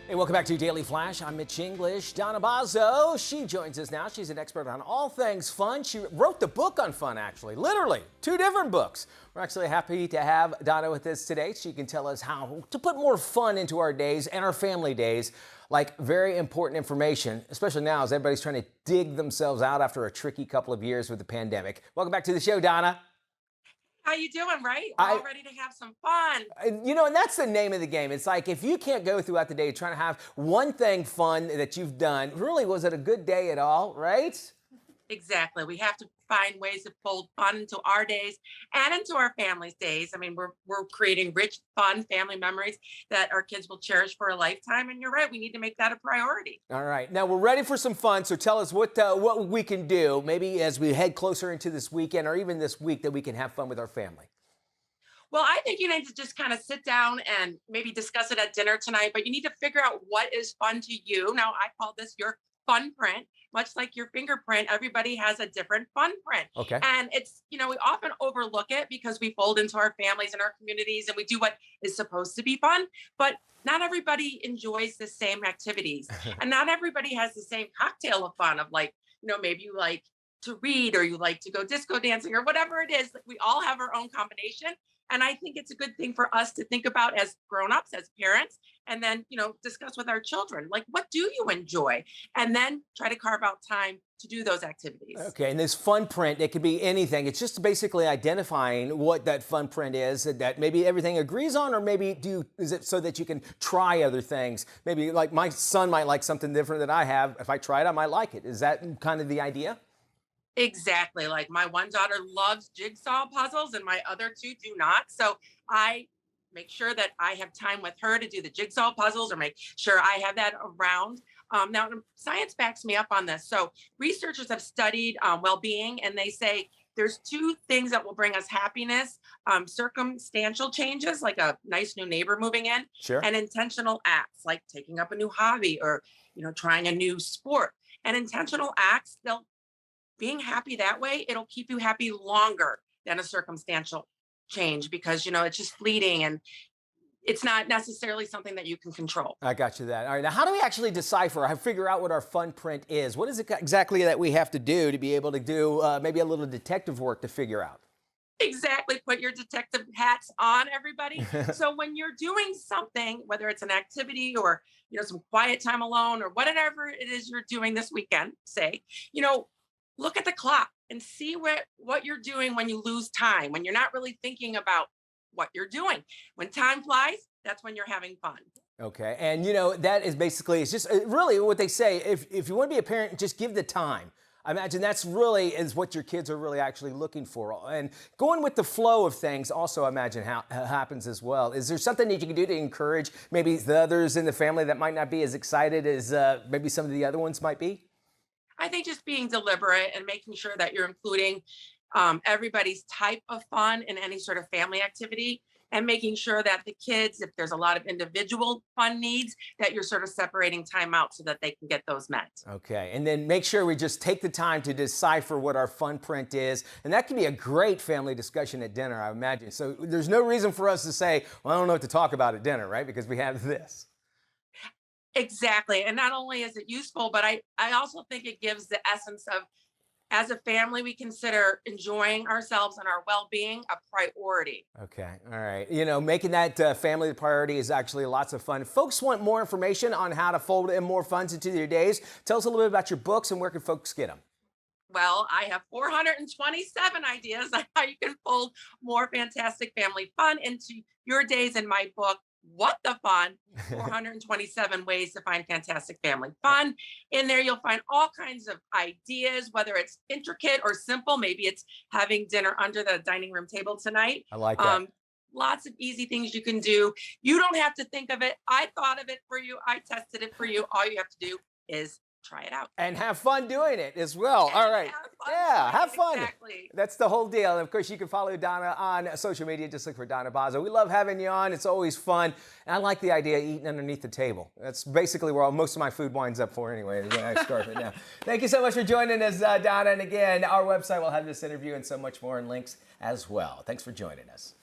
Hey, welcome back to Daily Flash. I'm Mitch English. Donna BOZZO, she joins us now. She's an expert on all things fun. She wrote the book on fun, actually, literally, 2 different books. We're actually happy to have Donna with us today. She can tell us how to put more fun into our days and our family days, like very important information, especially now as everybody's trying to dig themselves out after a tricky couple of years with the pandemic. Welcome back to the show, Donna. How you doing, right? We're all ready to have some fun. And that's the name of the game. It's like if you can't go throughout the day trying to have one thing fun that you've done, really, was it a good day at all, right? Exactly. We have to find ways to fold fun into our days and into our families' days. I mean, we're creating rich, fun family memories that our kids will cherish for a lifetime. And you're right, we need to make that a priority. All right. Now we're ready for some fun. So tell us what we can do, maybe as we head closer into this weekend or even this week, that we can have fun with our family. Well, I think you need to just kind of sit down and maybe discuss it at dinner tonight, but you need to figure out what is fun to you. Now, I call this your fun print. Much like your fingerprint, everybody has a different fun print. Okay. And we often overlook it because we fold into our families and our communities and we do what is supposed to be fun, but not everybody enjoys the same activities. And not everybody has the same cocktail of fun of maybe you like to read or you like to go disco dancing or whatever it is. We all have our own combination. And I think it's a good thing for us to think about as grown-ups, as parents, and then, discuss with our children, like, what do you enjoy? And then try to carve out time to do those activities. Okay, and this fun print, it could be anything. It's just basically identifying what that fun print is that maybe everything agrees on, or maybe is it so that you can try other things? Maybe like my son might like something different that I have. If I try it, I might like it. Is that kind of the idea? Exactly. Like my one daughter loves jigsaw puzzles and my other two do not. So I make sure that I have time with her to do the jigsaw puzzles or make sure I have that around. Now, science backs me up on this. So researchers have studied well-being, and they say there's 2 things that will bring us happiness: circumstantial changes, like a nice new neighbor moving in, Sure. and intentional acts, like taking up a new hobby or trying a new sport. And intentional acts, being happy that way, it'll keep you happy longer than a circumstantial change because it's just fleeting and it's not necessarily something that you can control. I got you that. All right. Now, how do we actually decipher, figure out what our fun print is? What is it exactly that we have to do to be able to do maybe a little detective work to figure out? Exactly. Put your detective hats on, everybody. So when you're doing something, whether it's an activity or some quiet time alone or whatever it is you're doing this weekend, say, look at the clock and see what you're doing when you lose time, when you're not really thinking about what you're doing. When time flies, that's when you're having fun. Okay. And, that is basically, it's just really what they say. If you want to be a parent, just give the time. I imagine that's really is what your kids are really actually looking for. And going with the flow of things also, I imagine, how happens as well. Is there something that you can do to encourage maybe the others in the family that might not be as excited as maybe some of the other ones might be? I think just being deliberate and making sure that you're including everybody's type of fun in any sort of family activity, and making sure that the kids, if there's a lot of individual fun needs, that you're sort of separating time out so that they can get those met. Okay, and then make sure we just take the time to decipher what our fun print is. And that can be a great family discussion at dinner, I imagine. So there's no reason for us to say, well, I don't know what to talk about at dinner, right? Because we have this. Exactly. And not only is it useful, but I also think it gives the essence of, as a family, we consider enjoying ourselves and our well-being a priority. Okay, all right. Making that family the priority is actually lots of fun. If folks want more information on how to fold in more funds into their days, tell us a little bit about your books and where can folks get them? Well, I have 427 ideas on how you can fold more fantastic family fun into your days in my book, What the Fun? 427 ways to find fantastic family fun. In there, you'll find all kinds of ideas, whether it's intricate or simple. Maybe it's having dinner under the dining room table tonight. I like that. Lots of easy things you can do. You don't have to think of it. I thought of it for you. I tested it for you. All you have to do is try it out. And have fun doing it as well. And all right. Have fun. Exactly. That's the whole deal. And of course, you can follow Donna on social media. Just look for Donna BOZZO. We love having you on. It's always fun. And I like the idea of eating underneath the table. That's basically where most of my food winds up for anyway. When I start it now. Thank you so much for joining us, Donna. And again, our website will have this interview and so much more and links as well. Thanks for joining us.